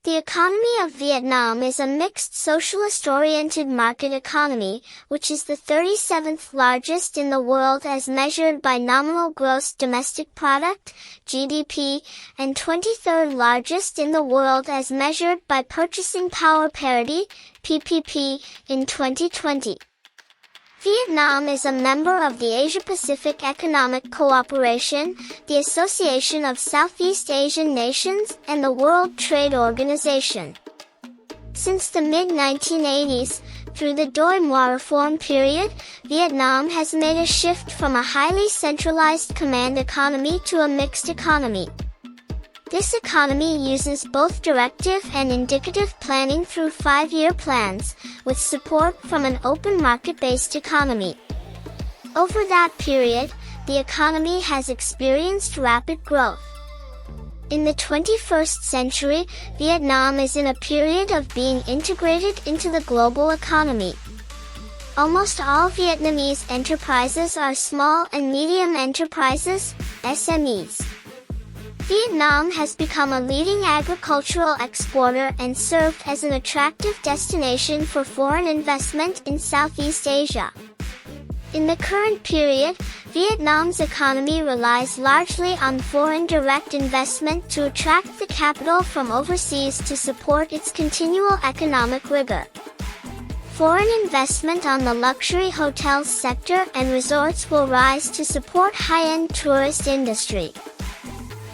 The economy of Vietnam is a mixed socialist-oriented market economy, which is the 37th largest in the world as measured by nominal gross domestic product, GDP, and 23rd largest in the world as measured by purchasing power parity, PPP, in 2020. Vietnam is a member of the Asia-Pacific Economic Cooperation, the Association of Southeast Asian Nations, and the World Trade Organization. Since the mid-1980s, through the Doi Moi reform period, Vietnam has made a shift from a highly centralized command economy to a mixed economy. This economy uses both directive and indicative planning through 5-year plans, with support from an open market-based economy. Over that period, the economy has experienced rapid growth. In the 21st century, Vietnam is in a period of being integrated into the global economy. Almost all Vietnamese enterprises are small and medium enterprises, SMEs. Vietnam has become a leading agricultural exporter and served as an attractive destination for foreign investment in Southeast Asia. In the current period, Vietnam's economy relies largely on foreign direct investment to attract the capital from overseas to support its continual economic rigor. Foreign investment on the luxury hotels sector and resorts will rise to support high-end tourist industry.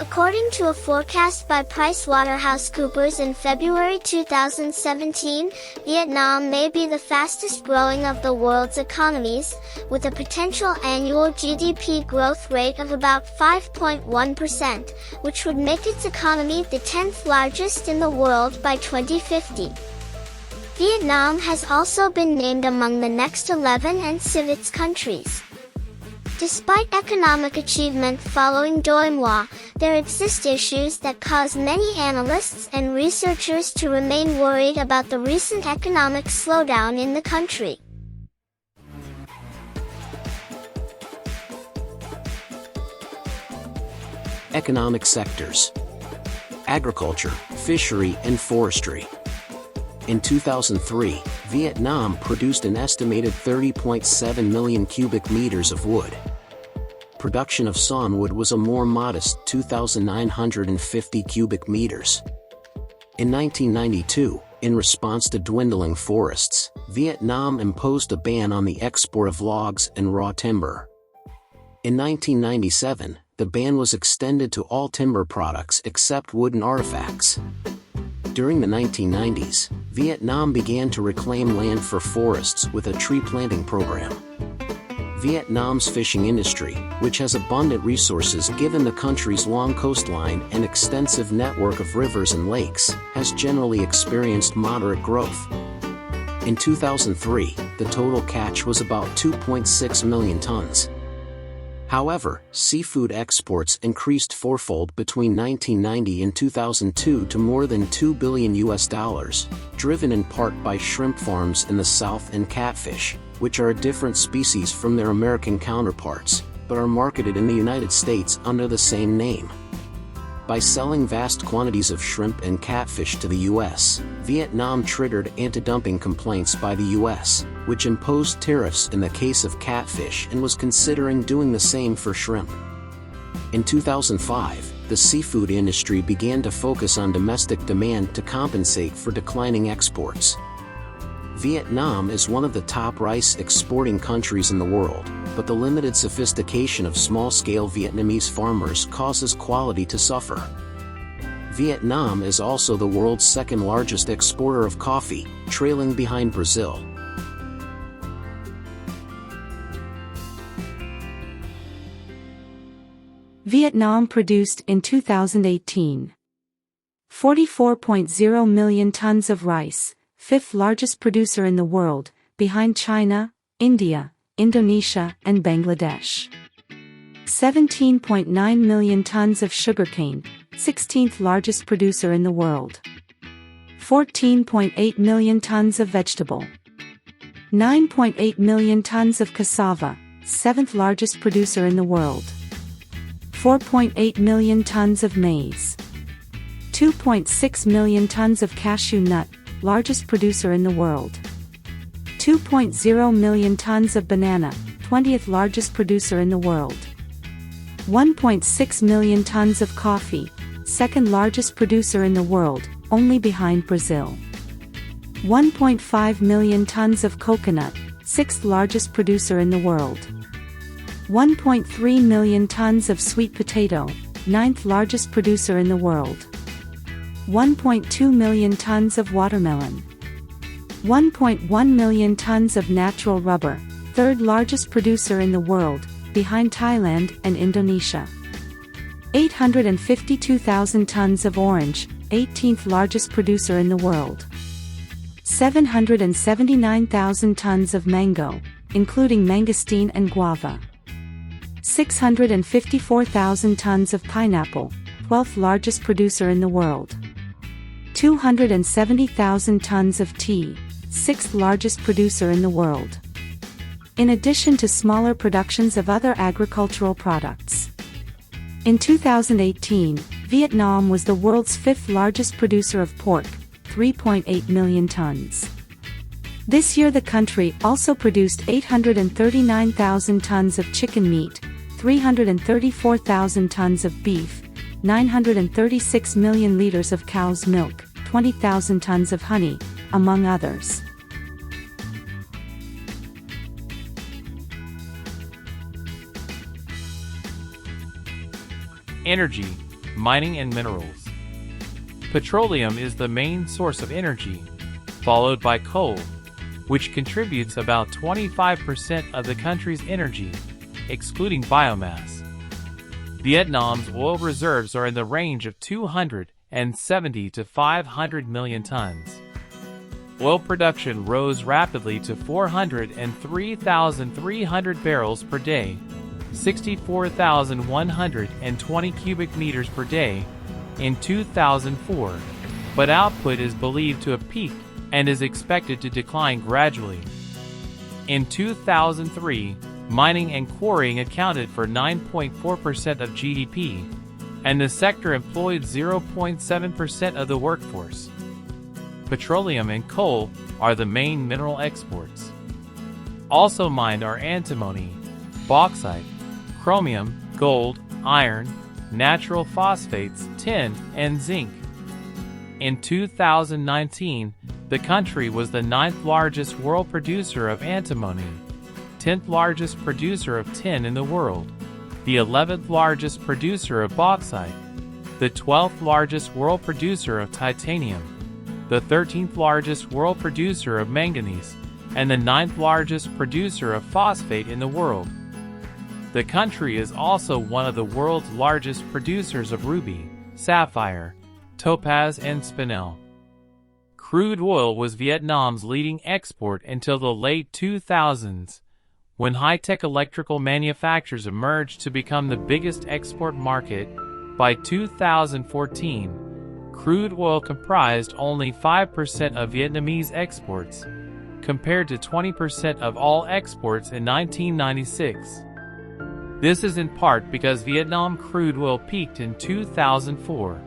According to a forecast by PricewaterhouseCoopers in February 2017, Vietnam may be the fastest growing of the world's economies, with a potential annual GDP growth rate of about 5.1%, which would make its economy the 10th largest in the world by 2050. Vietnam has also been named among the next 11 UNCIVITS countries. Despite economic achievement following Doi Moi, there exist issues that cause many analysts and researchers to remain worried about the recent economic slowdown in the country. Economic sectors: agriculture, fishery, and forestry. In 2003, Vietnam produced an estimated 30.7 million cubic meters of wood. Production of sawnwood was a more modest 2,950 cubic meters. In 1992, in response to dwindling forests, Vietnam imposed a ban on the export of logs and raw timber. In 1997, the ban was extended to all timber products except wooden artifacts. During the 1990s, Vietnam began to reclaim land for forests with a tree planting program. Vietnam's fishing industry, which has abundant resources given the country's long coastline and extensive network of rivers and lakes, has generally experienced moderate growth. In 2003, the total catch was about 2.6 million tons. However, seafood exports increased fourfold between 1990 and 2002 to more than $2 billion, driven in part by shrimp farms in the South and catfish, which are a different species from their American counterparts, but are marketed in the United States under the same name. By selling vast quantities of shrimp and catfish to the U.S., Vietnam triggered anti-dumping complaints by the U.S., which imposed tariffs in the case of catfish and was considering doing the same for shrimp. In 2005, the seafood industry began to focus on domestic demand to compensate for declining exports. Vietnam is one of the top rice exporting countries in the world, but the limited sophistication of small-scale Vietnamese farmers causes quality to suffer. Vietnam is also the world's second-largest exporter of coffee, trailing behind Brazil. Vietnam produced in 2018 44.0 million tons of rice, fifth largest producer in the world, behind China, India, Indonesia, and Bangladesh. 17.9 million tons of sugarcane, 16th largest producer in the world. 14.8 million tons of vegetable. 9.8 million tons of cassava, 7th largest producer in the world. 4.8 million tons of maize. 2.6 million tons of cashew nut, largest producer in the world. 2.0 million tons of banana, 20th largest producer in the world. 1.6 million tons of coffee, second largest producer in the world, only behind Brazil. 1.5 million tons of coconut, sixth largest producer in the world. 1.3 million tons of sweet potato, ninth largest producer in the world. 1.2 million tons of watermelon. 1.1 million tons of natural rubber, third largest producer in the world, behind Thailand and Indonesia. 852,000 tons of orange, 18th largest producer in the world. 779,000 tons of mango, including mangosteen and guava. 654,000 tons of pineapple, 12th largest producer in the world. 270,000 tons of tea, 6th largest producer in the world. In addition to smaller productions of other agricultural products. In 2018, Vietnam was the world's 5th largest producer of pork, 3.8 million tons. This year the country also produced 839,000 tons of chicken meat, 334,000 tons of beef, 936 million liters of cow's milk, 20,000 tons of honey, among others. Energy, mining and minerals. Petroleum is the main source of energy, followed by coal, which contributes about 25% of the country's energy, excluding biomass. Vietnam's oil reserves are in the range of 270 to 500 million tons. Oil production rose rapidly to 403,300 barrels per day, 64,120 cubic meters per day, in 2004, but output is believed to have peaked and is expected to decline gradually. In 2003, mining and quarrying accounted for 9.4% of GDP, and the sector employed 0.7% of the workforce. Petroleum and coal are the main mineral exports. Also mined are antimony, bauxite, chromium, gold, iron, natural phosphates, tin, and zinc. In 2019, the country was the 9th largest world producer of antimony, 10th largest producer of tin in the world, the 11th largest producer of bauxite, the 12th largest world producer of titanium, the 13th largest world producer of manganese, and the 9th largest producer of phosphate in the world. The country is also one of the world's largest producers of ruby, sapphire, topaz, and spinel. Crude oil was Vietnam's leading export until the late 2000s, when high-tech electrical manufacturers emerged to become the biggest export market. By 2014, crude oil comprised only 5% of Vietnamese exports, compared to 20% of all exports in 1996. This is in part because Vietnam crude oil peaked in 2004,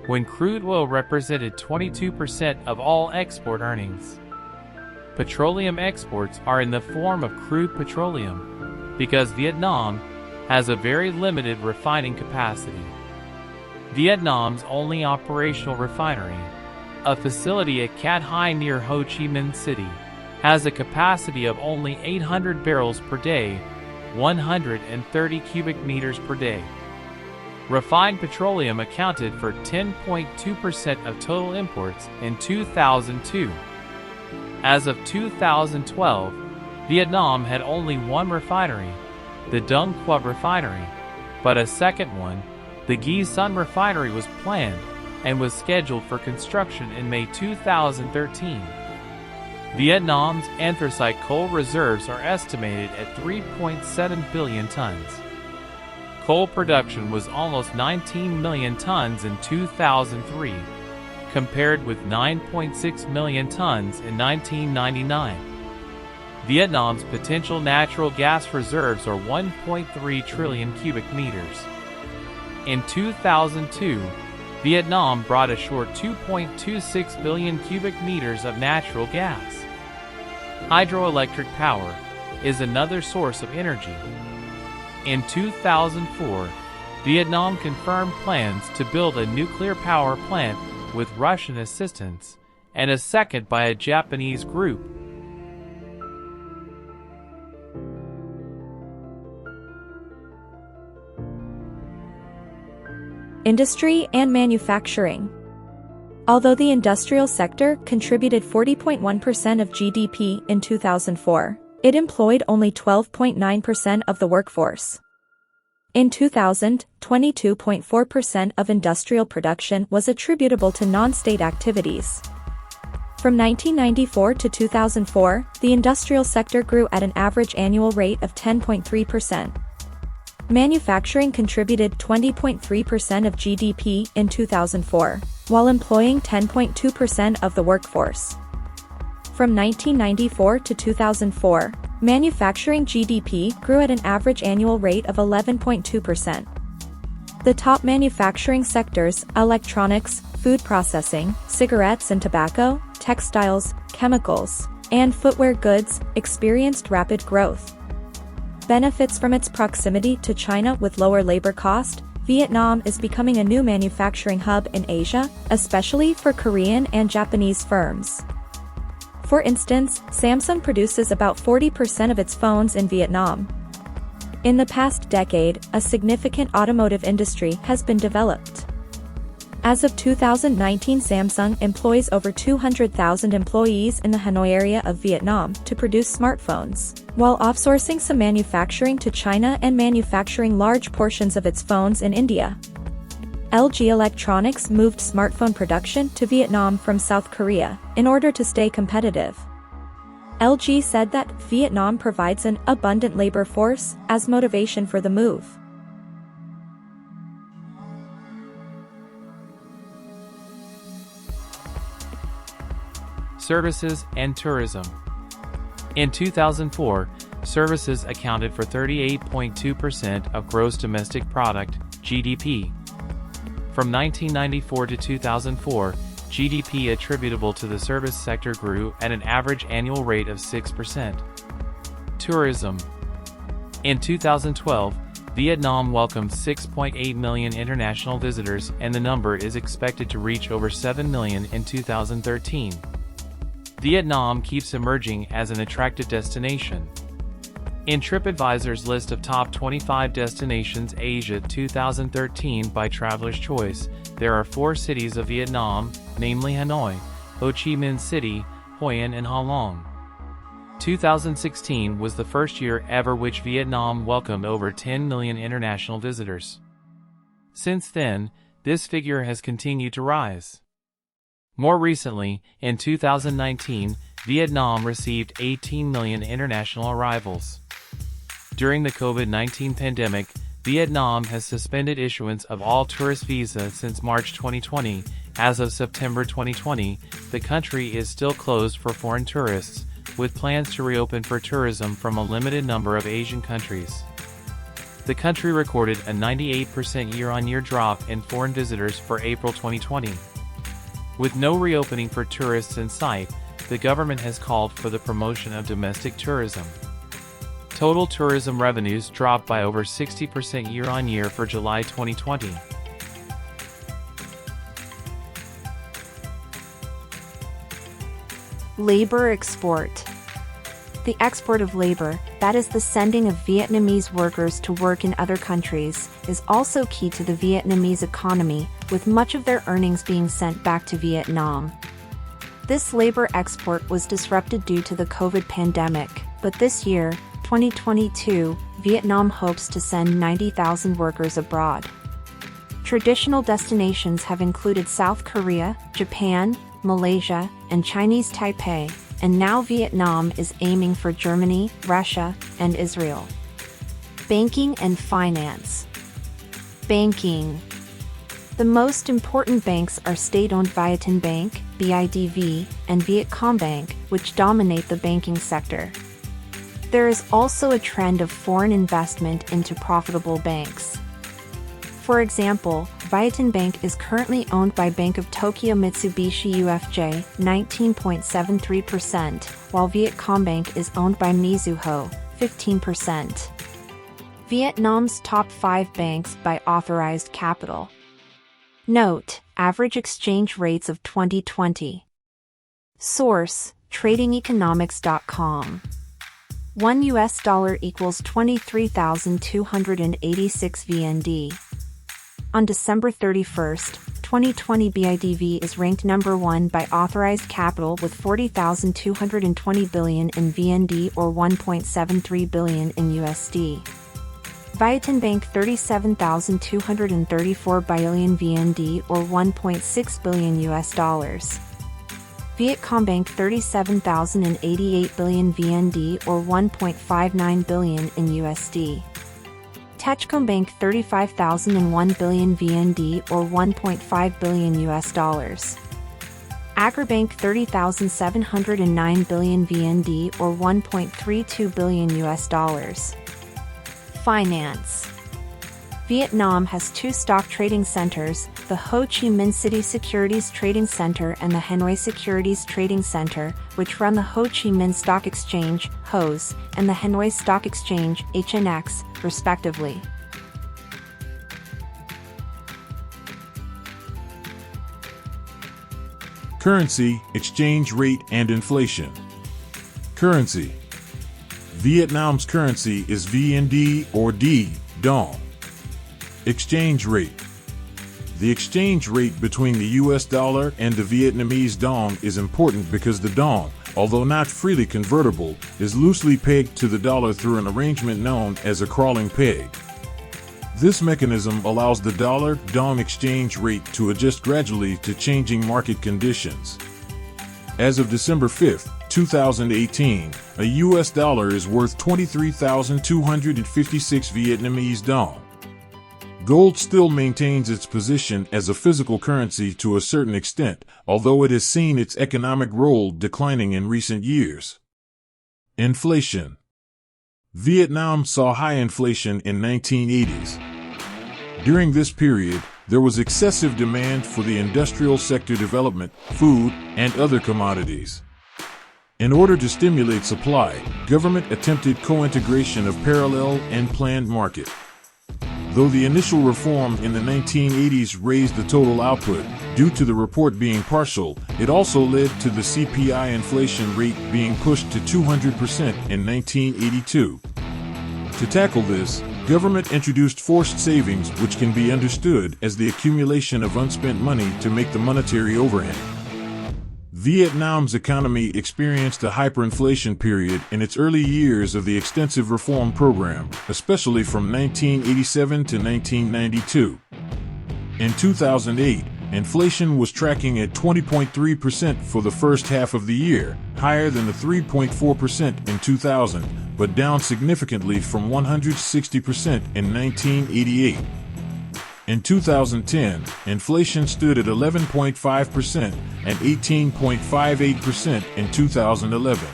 when crude oil represented 22% of all export earnings. Petroleum exports are in the form of crude petroleum, because Vietnam has a very limited refining capacity. Vietnam's only operational refinery, a facility at Cat Hai near Ho Chi Minh City, has a capacity of only 800 barrels per day, 130 cubic meters per day. Refined petroleum accounted for 10.2% of total imports in 2002. As of 2012, Vietnam had only one refinery, the Dung Quoc refinery, but a second one, the Ghi Sun refinery, was planned and was scheduled for construction in May 2013. Vietnam's anthracite coal reserves are estimated at 3.7 billion tons. Coal production was almost 19 million tons in 2003, compared with 9.6 million tons in 1999. Vietnam's potential natural gas reserves are 1.3 trillion cubic meters. In 2002, Vietnam brought ashore 2.26 billion cubic meters of natural gas. Hydroelectric power is another source of energy. In 2004, Vietnam confirmed plans to build a nuclear power plant with Russian assistance, and a second by a Japanese group. Industry and manufacturing. Although the industrial sector contributed 40.1% of GDP in 2004, it employed only 12.9% of the workforce. In 2000, 22.4% of industrial production was attributable to non-state activities. From 1994 to 2004, the industrial sector grew at an average annual rate of 10.3%. Manufacturing contributed 20.3% of GDP in 2004, while employing 10.2% of the workforce. From 1994 to 2004, manufacturing GDP grew at an average annual rate of 11.2%. The top manufacturing sectors, electronics, food processing, cigarettes and tobacco, textiles, chemicals, and footwear goods, experienced rapid growth. Benefits from its proximity to China with lower labor cost, Vietnam is becoming a new manufacturing hub in Asia, especially for Korean and Japanese firms. For instance, Samsung produces about 40% of its phones in Vietnam. In the past decade, a significant automotive industry has been developed. As of 2019, Samsung employs over 200,000 employees in the Hanoi area of Vietnam to produce smartphones, while outsourcing some manufacturing to China and manufacturing large portions of its phones in India. LG Electronics moved smartphone production to Vietnam from South Korea in order to stay competitive. LG said that Vietnam provides an abundant labor force as motivation for the move. Services and tourism. In 2004, services accounted for 38.2% of gross domestic product, GDP. From 1994 to 2004, GDP attributable to the service sector grew at an average annual rate of 6%. Tourism. In 2012, Vietnam welcomed 6.8 million international visitors, and the number is expected to reach over 7 million in 2013. Vietnam keeps emerging as an attractive destination. In TripAdvisor's list of top 25 destinations Asia 2013 by Traveler's Choice, there are 4 cities of Vietnam, namely Hanoi, Ho Chi Minh City, Hoi An and Ha Long. 2016 was the first year ever which Vietnam welcomed over 10 million international visitors. Since then, this figure has continued to rise. More recently, in 2019, Vietnam received 18 million international arrivals. During the COVID-19 pandemic, Vietnam has suspended issuance of all tourist visas since March 2020. As of September 2020, the country is still closed for foreign tourists, with plans to reopen for tourism from a limited number of Asian countries. The country recorded a 98% year-on-year drop in foreign visitors for April 2020. With no reopening for tourists in sight, the government has called for the promotion of domestic tourism. Total tourism revenues dropped by over 60% year-on-year for July 2020. Labor export. The export of labor, that is the sending of Vietnamese workers to work in other countries, is also key to the Vietnamese economy, with much of their earnings being sent back to Vietnam. This labor export was disrupted due to the COVID pandemic, but this year, 2022, Vietnam hopes to send 90,000 workers abroad. Traditional destinations have included South Korea, Japan, Malaysia, and Chinese Taipei, and now Vietnam is aiming for Germany, Russia, and Israel. Banking and finance. Banking. The most important banks are state-owned Vietcombank Bank, BIDV, and Vietcombank, which dominate the banking sector. There is also a trend of foreign investment into profitable banks. For example, VietinBank is currently owned by Bank of Tokyo Mitsubishi UFJ, 19.73%, while Vietcombank is owned by Mizuho, 15%. Vietnam's top 5 banks by authorized capital. Note: average exchange rates of 2020. Source: tradingeconomics.com. $1 equals 23,286 VND. On December 31, 2020, BIDV is ranked number 1 by authorized capital with 40,220 billion in VND or 1.73 billion in USD. VietinBank 37,234 billion VND or 1.6 billion US dollars. Vietcombank 37,088 billion VND or 1.59 billion in USD. Techcombank 35,001 billion VND or 1.5 billion US dollars. Agribank 30,709 billion VND or 1.32 billion US dollars. Finance. Vietnam has 2 stock trading centers, the Ho Chi Minh City Securities Trading Center and the Hanoi Securities Trading Center, which run the Ho Chi Minh Stock Exchange, HOSE, and the Hanoi Stock Exchange, HNX, respectively. Currency, exchange rate, and inflation. Currency. Vietnam's currency is VND or Dong. Exchange rate. The exchange rate between the US dollar and the Vietnamese dong is important because the dong, although not freely convertible, is loosely pegged to the dollar through an arrangement known as a crawling peg. This mechanism allows the dollar-dong exchange rate to adjust gradually to changing market conditions. As of December 5, 2018, a US dollar is worth 23,256 Vietnamese dong. Gold still maintains its position as a physical currency to a certain extent, although it has seen its economic role declining in recent years. Inflation. Vietnam saw high inflation in 1980s. During this period, there was excessive demand for the industrial sector development, food, and other commodities. In order to stimulate supply, government attempted co-integration of parallel and planned market. Though the initial reform in the 1980s raised the total output, due to the report being partial, it also led to the CPI inflation rate being pushed to 200% in 1982. To tackle this, government introduced forced savings, which can be understood as the accumulation of unspent money to make the monetary overhang. Vietnam's economy experienced a hyperinflation period in its early years of the extensive reform program, especially from 1987 to 1992. In 2008, inflation was tracking at 20.3% for the first half of the year, higher than the 3.4% in 2000, but down significantly from 160% in 1988. In 2010, inflation stood at 11.5% and 18.58% in 2011.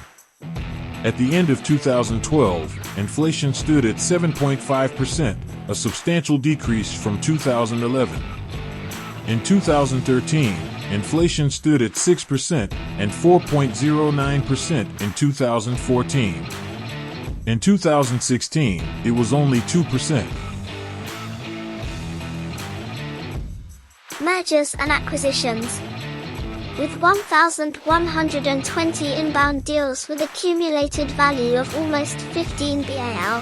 At the end of 2012, inflation stood at 7.5%, a substantial decrease from 2011. In 2013, inflation stood at 6% and 4.09% in 2014. In 2016, it was only 2%. Mergers and acquisitions. With 1,120 inbound deals with accumulated value of almost 15 BAL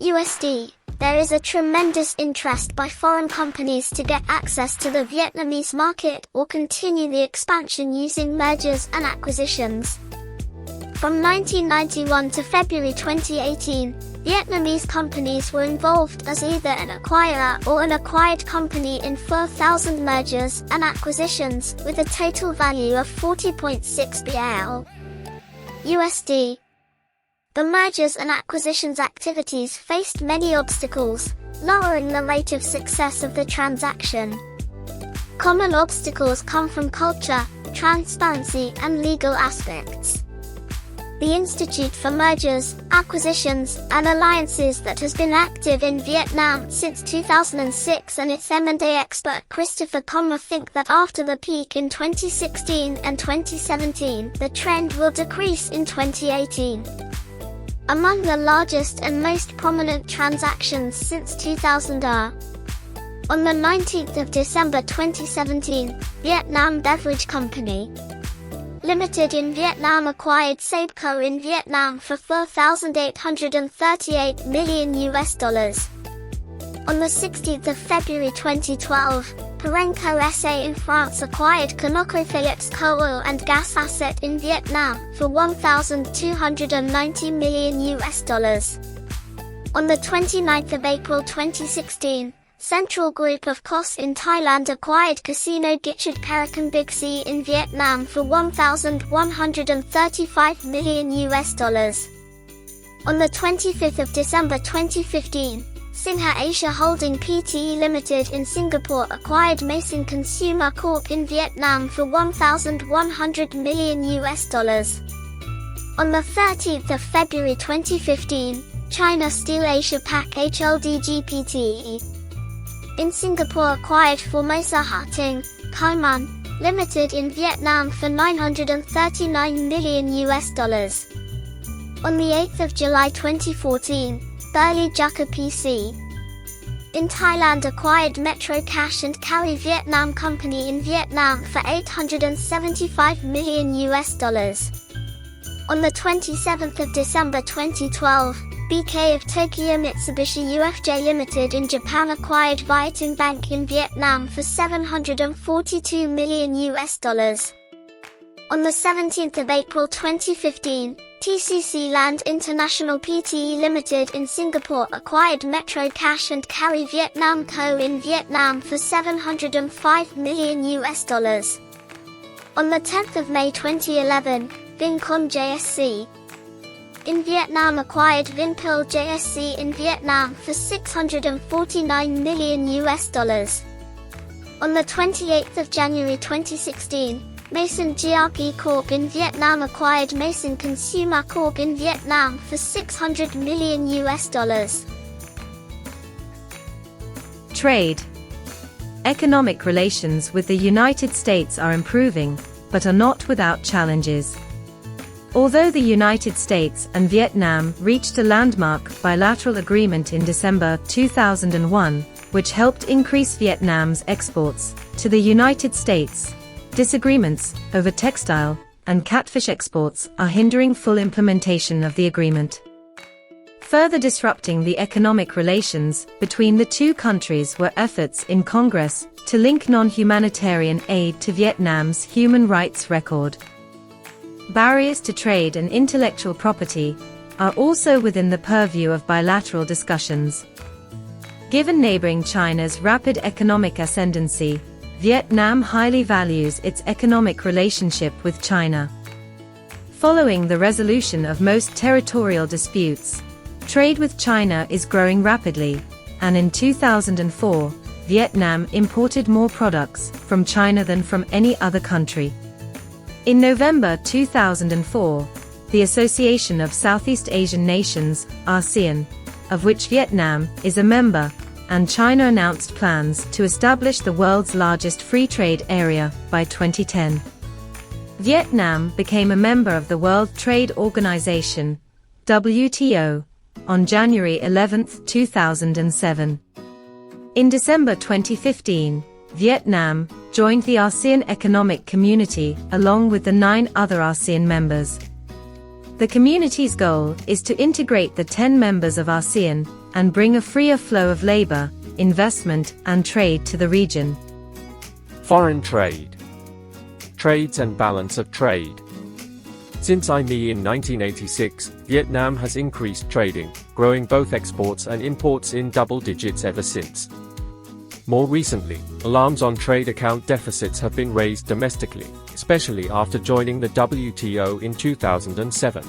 USD, there is a tremendous interest by foreign companies to get access to the Vietnamese market or continue the expansion using mergers and acquisitions. From 1991 to February 2018, Vietnamese companies were involved as either an acquirer or an acquired company in 4,000 mergers and acquisitions with a total value of 40.6 BAL USD. The mergers and acquisitions activities faced many obstacles, lowering the rate of success of the transaction. Common obstacles come from culture, transparency, and legal aspects. the institute for mergers, acquisitions, and alliances that has been active in Vietnam since 2006, and its M&A expert Christopher Commer think that after the peak in 2016 and 2017, the trend will decrease in 2018. Among the largest and most prominent transactions since 2000 are: on the 19th of December 2017, Vietnam Beverage Company Limited in Vietnam acquired Sabeco in Vietnam for $4,838 million. On the 16th of February 2012, Perenco SA in France acquired ConocoPhillips coal and gas asset in Vietnam for $1,290 million. On the 29th of April 2016, Central Group of COS in Thailand acquired Casino Gitchard Parakan Big C in Vietnam for $1,135 million. On the 25th of December 2015, Singha Asia Holding Pte Limited in Singapore acquired Mason Consumer Corp in Vietnam for $1,100 million. On the 13th of February 2015, China Steel Asia Pac HLDG Pte in Singapore acquired Formosa Harting, Khaiman, Limited in Vietnam for $939 million. On the 8th of July 2014, Burley Jucker PC in Thailand acquired Metro Cash and Carry Vietnam Company in Vietnam for $875 million. On the 27th of December 2012, BK of Tokyo Mitsubishi UFJ Limited in Japan acquired Vietinbank in Vietnam for $742 million. On the 17th of April 2015, TCC Land International Pte Limited in Singapore acquired Metro Cash and Carry Vietnam Co. in Vietnam for $705 million. On the 10th of May 2011, Vincom JSC in Vietnam acquired Vinpil JSC in Vietnam for $649 million. On the 28th of January 2016, Mason GRP Corp in Vietnam acquired Mason Consumer Corp in Vietnam for $600 million. Trade. Economic relations with the United States are improving, but are not without challenges. Although the United States and Vietnam reached a landmark bilateral agreement in December 2001, which helped increase Vietnam's exports to the United States, disagreements over textile and catfish exports are hindering full implementation of the agreement. Further disrupting the economic relations between the two countries were efforts in Congress to link non-humanitarian aid to Vietnam's human rights record. Barriers to trade and intellectual property are also within the purview of bilateral discussions. Given neighboring China's rapid economic ascendancy, Vietnam highly values its economic relationship with China. Following the resolution of most territorial disputes, trade with China is growing rapidly, and in 2004, Vietnam imported more products from China than from any other country. In November 2004, the Association of Southeast Asian Nations, ASEAN, of which Vietnam is a member, and China announced plans to establish the world's largest free trade area by 2010. Vietnam became a member of the World Trade Organization, WTO, on January 11, 2007. In December 2015, Vietnam joined the ASEAN Economic Community along with the 9 other ASEAN members. The community's goal is to integrate the 10 members of ASEAN and bring a freer flow of labor, investment, and trade to the region. Foreign trade. Trades and balance of trade. Since IME in 1986, Vietnam has increased trading, growing both exports and imports in double digits ever since. More recently, alarms on trade account deficits have been raised domestically, especially after joining the WTO in 2007.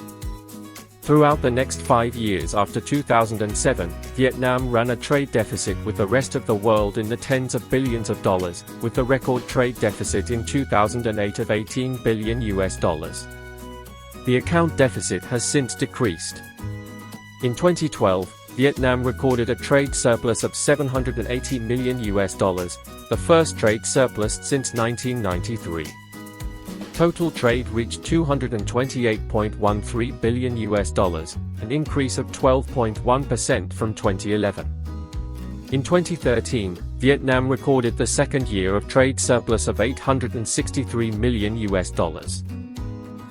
Throughout the next 5 years after 2007, Vietnam ran a trade deficit with the rest of the world in the tens of billions of dollars, with the record trade deficit in 2008 of $18 billion. The account deficit has since decreased. In 2012, Vietnam recorded a trade surplus of $780 million, the first trade surplus since 1993. Total trade reached $228.13 billion, an increase of 12.1% from 2011. In 2013, Vietnam recorded the second year of trade surplus of $863 million.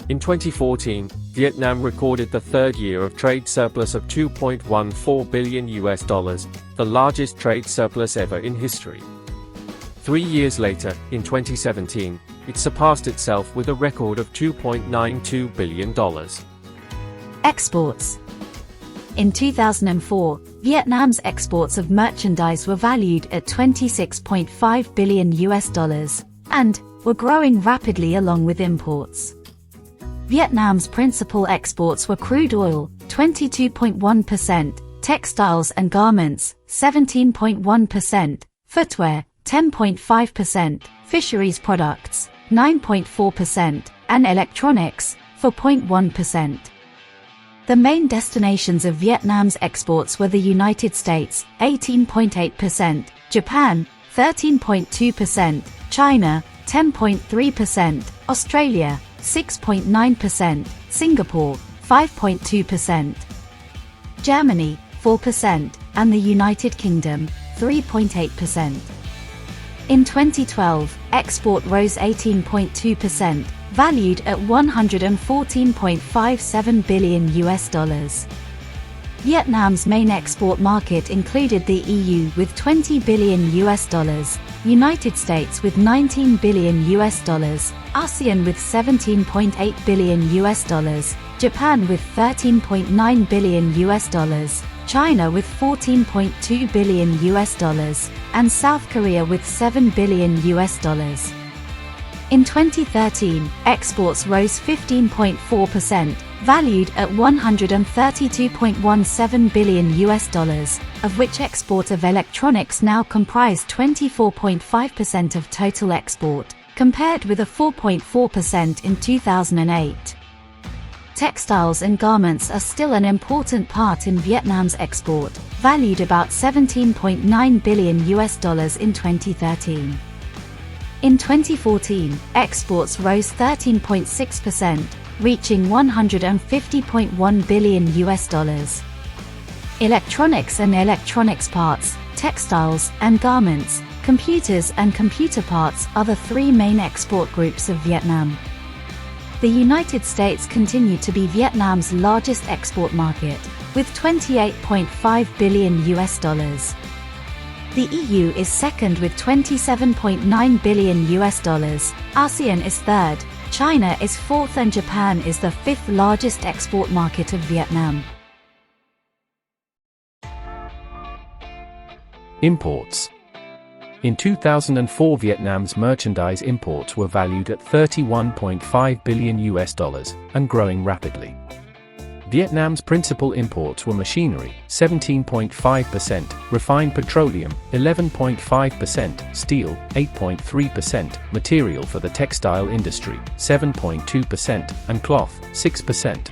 In 2014, Vietnam recorded the third year of trade surplus of $2.14 billion, the largest trade surplus ever in history. 3 years later, in 2017, it surpassed itself with a record of $2.92 billion. Exports. In 2004, Vietnam's exports of merchandise were valued at $26.5 billion and were growing rapidly along with imports. Vietnam's principal exports were crude oil, 22.1%, textiles and garments, 17.1%, footwear, 10.5%, fisheries products, 9.4%, and electronics, 4.1%. The main destinations of Vietnam's exports were the United States, 18.8%, Japan, 13.2%, China, 10.3%, Australia, 6.9%, Singapore, 5.2%, Germany, 4%, and the United Kingdom, 3.8%. In 2012, export rose 18.2%, valued at $114.57 billion. Vietnam's main export market included the EU with $20 billion, United States with $19 billion, ASEAN with $17.8 billion, Japan with $13.9 billion, China with $14.2 billion, and South Korea with $7 billion. In 2013, exports rose 15.4%, valued at $132.17 billion, of which export of electronics now comprise 24.5% of total export, compared with a 4.4% in 2008. Textiles and garments are still an important part in Vietnam's export, valued about $17.9 billion in 2013. In 2014, exports rose 13.6%, reaching $150.1 billion. Electronics and electronics parts, textiles and garments, computers and computer parts are the three main export groups of Vietnam. The United States continue to be Vietnam's largest export market, with $28.5 billion. The EU is second with $27.9 billion. ASEAN is third, China is fourth, and Japan is the fifth largest export market of Vietnam. Imports. In 2004, Vietnam's merchandise imports were valued at $31.5 billion and growing rapidly. Vietnam's principal imports were machinery, 17.5%, refined petroleum, 11.5%, steel, 8.3%, material for the textile industry, 7.2%, and cloth, 6%.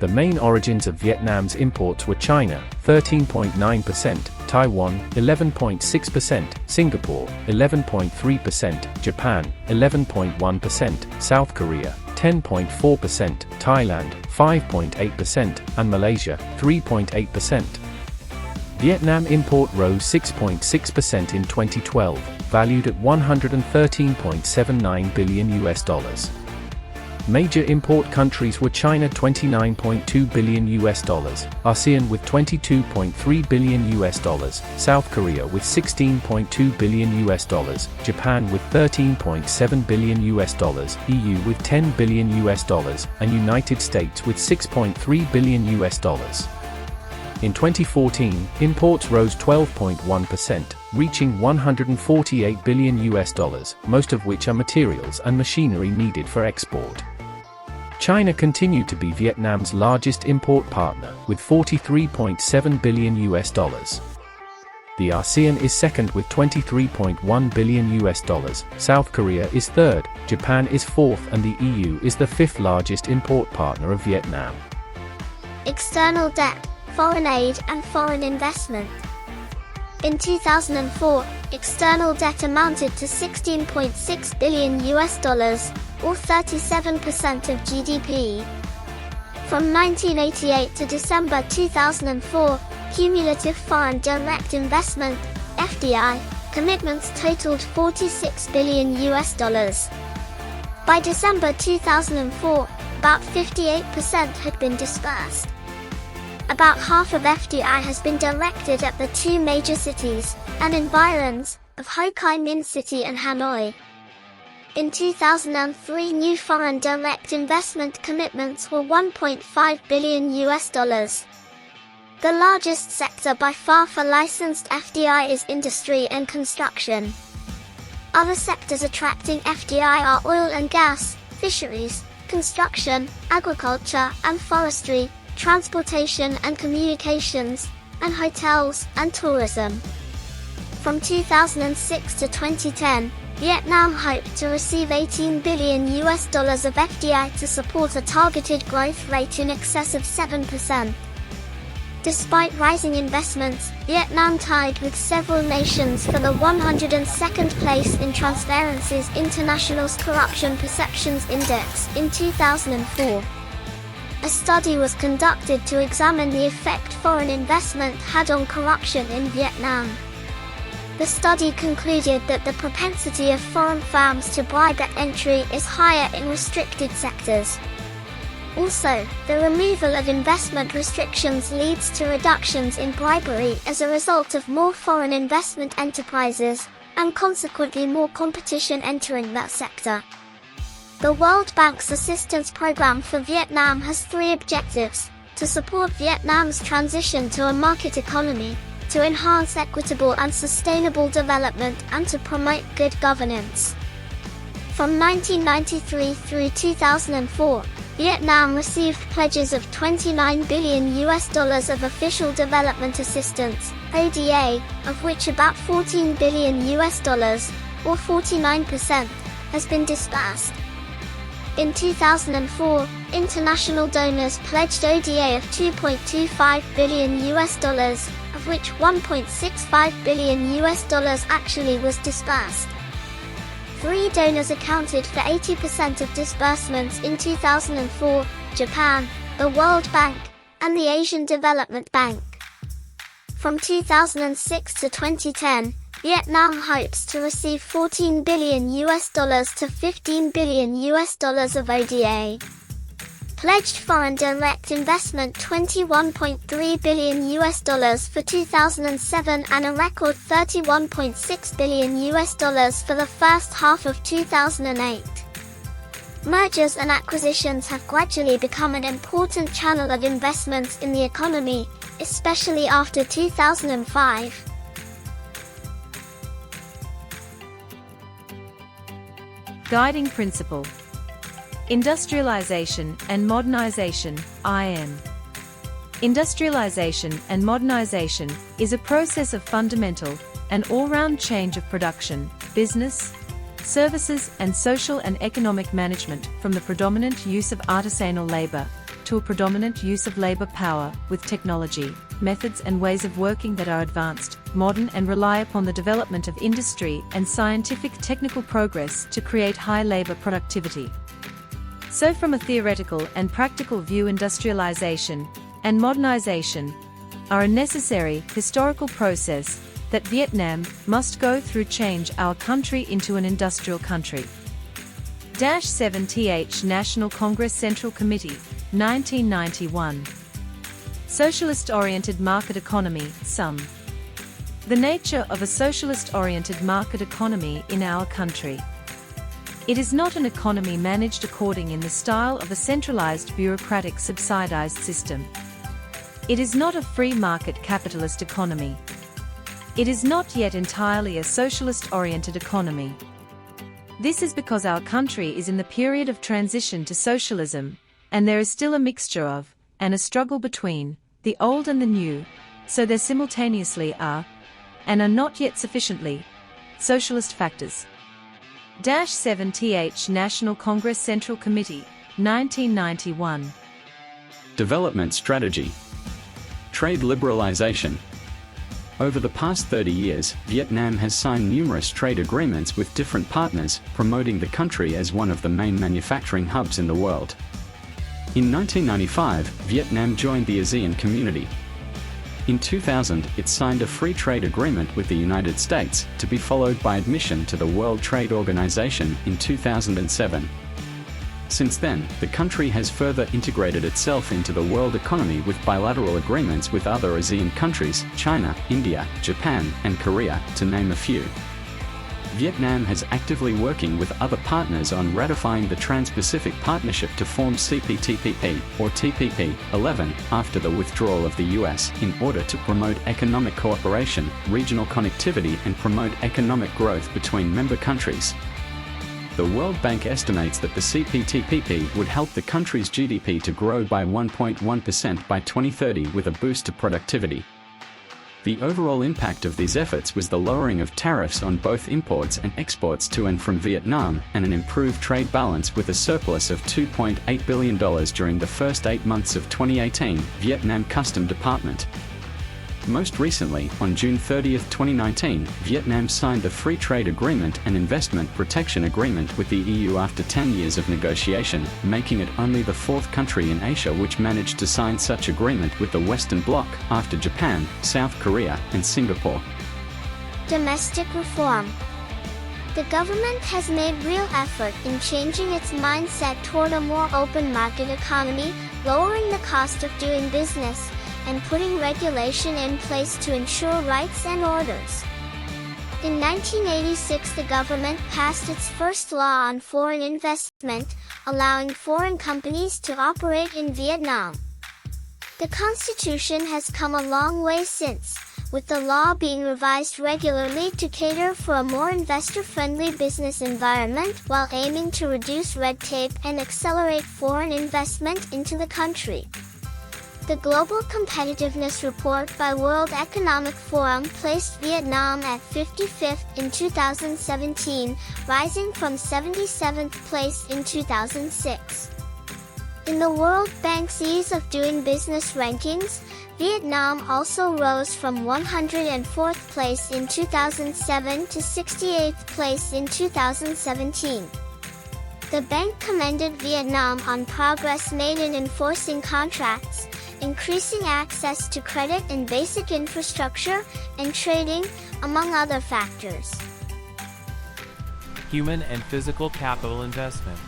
The main origins of Vietnam's imports were China, 13.9%, Taiwan, 11.6%, Singapore, 11.3%, Japan, 11.1%, South Korea, 10.4%, Thailand, 5.8%, and Malaysia, 3.8%. Vietnam import rose 6.6% in 2012, valued at $113.79 billion. Major import countries were China $29.2 billion, ASEAN with $22.3 billion, South Korea with $16.2 billion, Japan with $13.7 billion, EU with $10 billion, and United States with $6.3 billion. In 2014, imports rose 12.1%, reaching $148 billion, most of which are materials and machinery needed for export. China continued to be Vietnam's largest import partner, with $43.7 billion. The ASEAN is second with $23.1 billion. South Korea is third, Japan is fourth, and the EU is the fifth largest import partner of Vietnam. External debt, foreign aid and foreign investment. In 2004, external debt amounted to $16.6 billion, or 37% of GDP. From 1988 to December 2004, cumulative foreign direct investment, FDI, commitments totaled $46 billion. By December 2004, about 58% had been disbursed. About half of FDI has been directed at the two major cities and environs of Ho Chi Minh City and Hanoi. In 2003, new foreign direct investment commitments were $1.5 billion. The largest sector by far for licensed FDI is industry and construction. Other sectors attracting FDI are oil and gas, fisheries, construction, agriculture and forestry, transportation and communications, and hotels and tourism. From 2006 to 2010, Vietnam hoped to receive $18 billion of FDI to support a targeted growth rate in excess of 7%. Despite rising investments, Vietnam tied with several nations for the 102nd place in Transparency's International's Corruption Perceptions Index in 2004. A study was conducted to examine the effect foreign investment had on corruption in Vietnam. The study concluded that the propensity of foreign firms to bribe at entry is higher in restricted sectors. Also, the removal of investment restrictions leads to reductions in bribery as a result of more foreign investment enterprises, and consequently more competition entering that sector. The World Bank's assistance program for Vietnam has three objectives: to support Vietnam's transition to a market economy, to enhance equitable and sustainable development, and to promote good governance. From 1993 through 2004, Vietnam received pledges of $29 billion of official development assistance, ODA, of which about $14 billion, or 49%, has been disbursed. In 2004, international donors pledged ODA of $2.25 billion, of which $1.65 billion actually was disbursed. Three donors accounted for 80% of disbursements in 2004: Japan, the World Bank, and the Asian Development Bank. From 2006 to 2010, Vietnam hopes to receive $14 billion to $15 billion of ODA. Pledged foreign direct investment $21.3 billion for 2007 and a record $31.6 billion for the first half of 2008. Mergers and acquisitions have gradually become an important channel of investments in the economy, especially after 2005. Guiding Principle: Industrialization and Modernization, IM. Industrialization and modernization is a process of fundamental and all-round change of production, business, services and social and economic management from the predominant use of artisanal labor to a predominant use of labor power with technology, methods and ways of working that are advanced, modern and rely upon the development of industry and scientific technical progress to create high labor productivity. So from a theoretical and practical view, industrialization and modernization are a necessary historical process that Vietnam must go through change our country into an industrial country. 7th National Congress Central Committee, 1991. Socialist-oriented market economy, SOM. The nature of a socialist-oriented market economy in our country. It is not an economy managed according in the style of a centralized bureaucratic subsidized system. It is not a free market capitalist economy. It is not yet entirely a socialist-oriented economy. This is because our country is in the period of transition to socialism, and there is still a mixture of, and a struggle between, the old and the new, so there simultaneously are and are not yet sufficiently socialist factors. 7th National Congress Central Committee, 1991. Development strategy. Trade liberalization. Over the past 30 years, Vietnam has signed numerous trade agreements with different partners, promoting the country as one of the main manufacturing hubs in the world. In 1995, Vietnam joined the ASEAN community. In 2000, it signed a free trade agreement with the United States, to be followed by admission to the World Trade Organization in 2007. Since then, the country has further integrated itself into the world economy with bilateral agreements with other ASEAN countries, China, India, Japan, and Korea, to name a few. Vietnam has actively working with other partners on ratifying the Trans-Pacific Partnership to form CPTPP, or TPP-11, after the withdrawal of the US, in order to promote economic cooperation, regional connectivity and promote economic growth between member countries. The World Bank estimates that the CPTPP would help the country's GDP to grow by 1.1% by 2030 with a boost to productivity. The overall impact of these efforts was the lowering of tariffs on both imports and exports to and from Vietnam, and an improved trade balance with a surplus of $2.8 billion during the first 8 months of 2018, Vietnam Custom Department. Most recently, on June 30, 2019, Vietnam signed the Free Trade Agreement and Investment Protection Agreement with the EU after 10 years of negotiation, making it only the fourth country in Asia which managed to sign such agreement with the Western Bloc, after Japan, South Korea, and Singapore. Domestic reform. The government has made real effort in changing its mindset toward a more open market economy, lowering the cost of doing business, and putting regulation in place to ensure rights and orders. In 1986, the government passed its first law on foreign investment, allowing foreign companies to operate in Vietnam. The Constitution has come a long way since, with the law being revised regularly to cater for a more investor-friendly business environment while aiming to reduce red tape and accelerate foreign investment into the country. The Global Competitiveness Report by World Economic Forum placed Vietnam at 55th in 2017, rising from 77th place in 2006. In the World Bank's Ease of Doing Business rankings, Vietnam also rose from 104th place in 2007 to 68th place in 2017. The bank commended Vietnam on progress made in enforcing contracts, increasing access to credit and basic infrastructure, and trading, among other factors. Human and physical capital investment.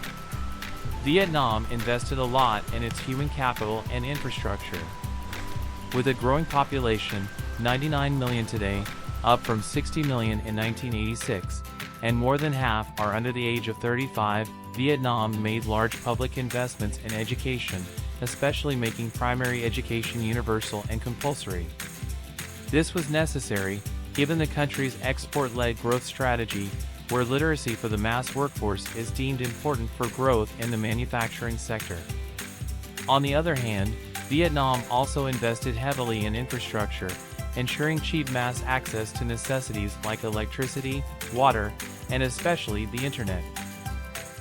Vietnam invested a lot in its human capital and infrastructure. With a growing population, 99 million today, up from 60 million in 1986, and more than half are under the age of 35, Vietnam made large public investments in education, especially making primary education universal and compulsory. This was necessary, given the country's export-led growth strategy, where literacy for the mass workforce is deemed important for growth in the manufacturing sector. On the other hand, Vietnam also invested heavily in infrastructure, ensuring cheap mass access to necessities like electricity, water, and especially the internet.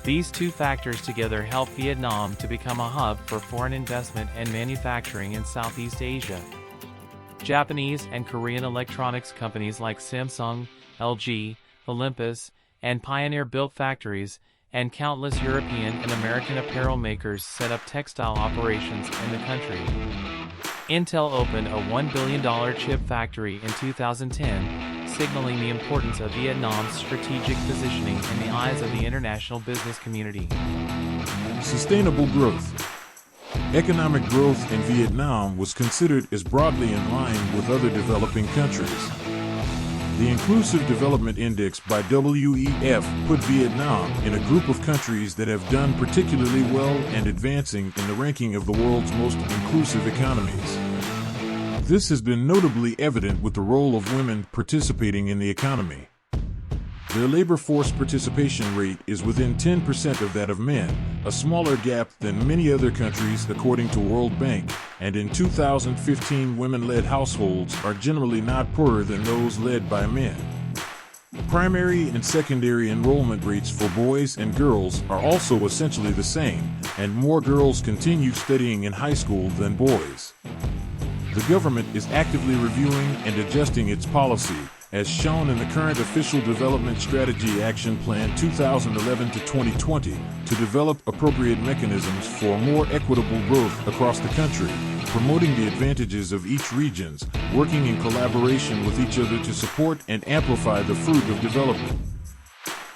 These two factors together helped Vietnam to become a hub for foreign investment and manufacturing in Southeast Asia. Japanese and Korean electronics companies like Samsung, LG, Olympus, and Pioneer built factories, and countless European and American apparel makers set up textile operations in the country. Intel opened a $1 billion chip factory in 2010, signaling the importance of Vietnam's strategic positioning in the eyes of the international business community. Sustainable growth. Economic growth in Vietnam was considered as broadly in line with other developing countries. The Inclusive Development Index by WEF put Vietnam in a group of countries that have done particularly well and advancing in the ranking of the world's most inclusive economies. This has been notably evident with the role of women participating in the economy. Their labor force participation rate is within 10% of that of men, a smaller gap than many other countries according to World Bank, and in 2015 women-led households are generally not poorer than those led by men. Primary and secondary enrollment rates for boys and girls are also essentially the same, and more girls continue studying in high school than boys. The government is actively reviewing and adjusting its policy, as shown in the current Official Development Strategy Action Plan 2011 to 2020, to develop appropriate mechanisms for more equitable growth across the country, promoting the advantages of each regions, working in collaboration with each other to support and amplify the fruit of development.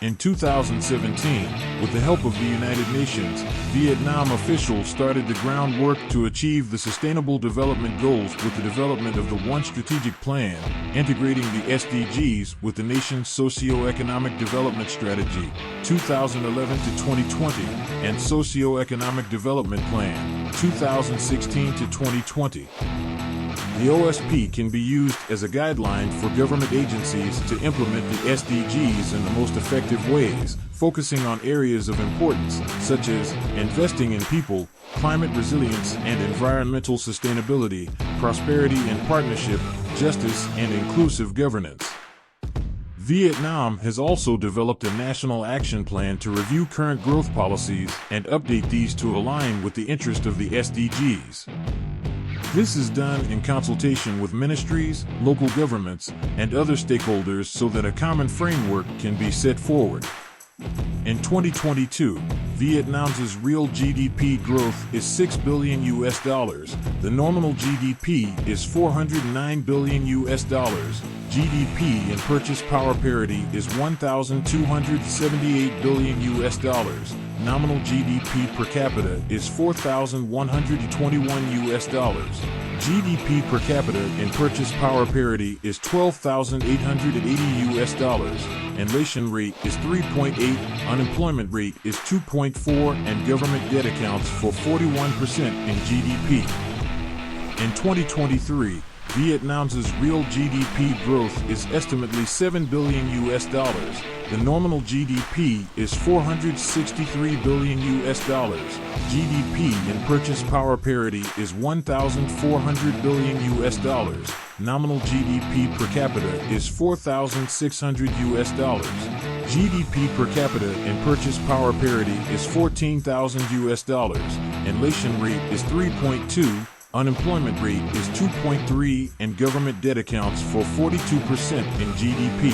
In 2017, with the help of the United Nations, Vietnam officials started the groundwork to achieve the Sustainable Development Goals with the development of the One Strategic Plan, integrating the SDGs with the nation's Socio-Economic Development Strategy, 2011 to 2020, and Socio-Economic Development Plan, 2016 to 2020. The OSP can be used as a guideline for government agencies to implement the SDGs in the most effective ways, focusing on areas of importance such as investing in people, climate resilience and environmental sustainability, prosperity and partnership, justice and inclusive governance. Vietnam has also developed a national action plan to review current growth policies and update these to align with the interest of the SDGs. This is done in consultation with ministries, local governments, and other stakeholders so that a common framework can be set forward. In 2022, Vietnam's real GDP growth is $6 billion. The nominal GDP is $409 billion. GDP in purchase power parity is $1,278 billion. Nominal GDP per capita is $4,121. GDP per capita in purchase power parity is $12,880. Inflation rate is 3.8, unemployment rate is 2.4, and government debt accounts for 41% in GDP. In 2023, Vietnam's real GDP growth is estimately $7 billion. The nominal GDP is $463 billion. GDP in purchase power parity is $1,400 billion. Nominal GDP per capita is $4,600. GDP per capita in purchase power parity is $14,000. Inflation rate is 3.2. Unemployment rate is 2.3, and government debt accounts for 42% in GDP.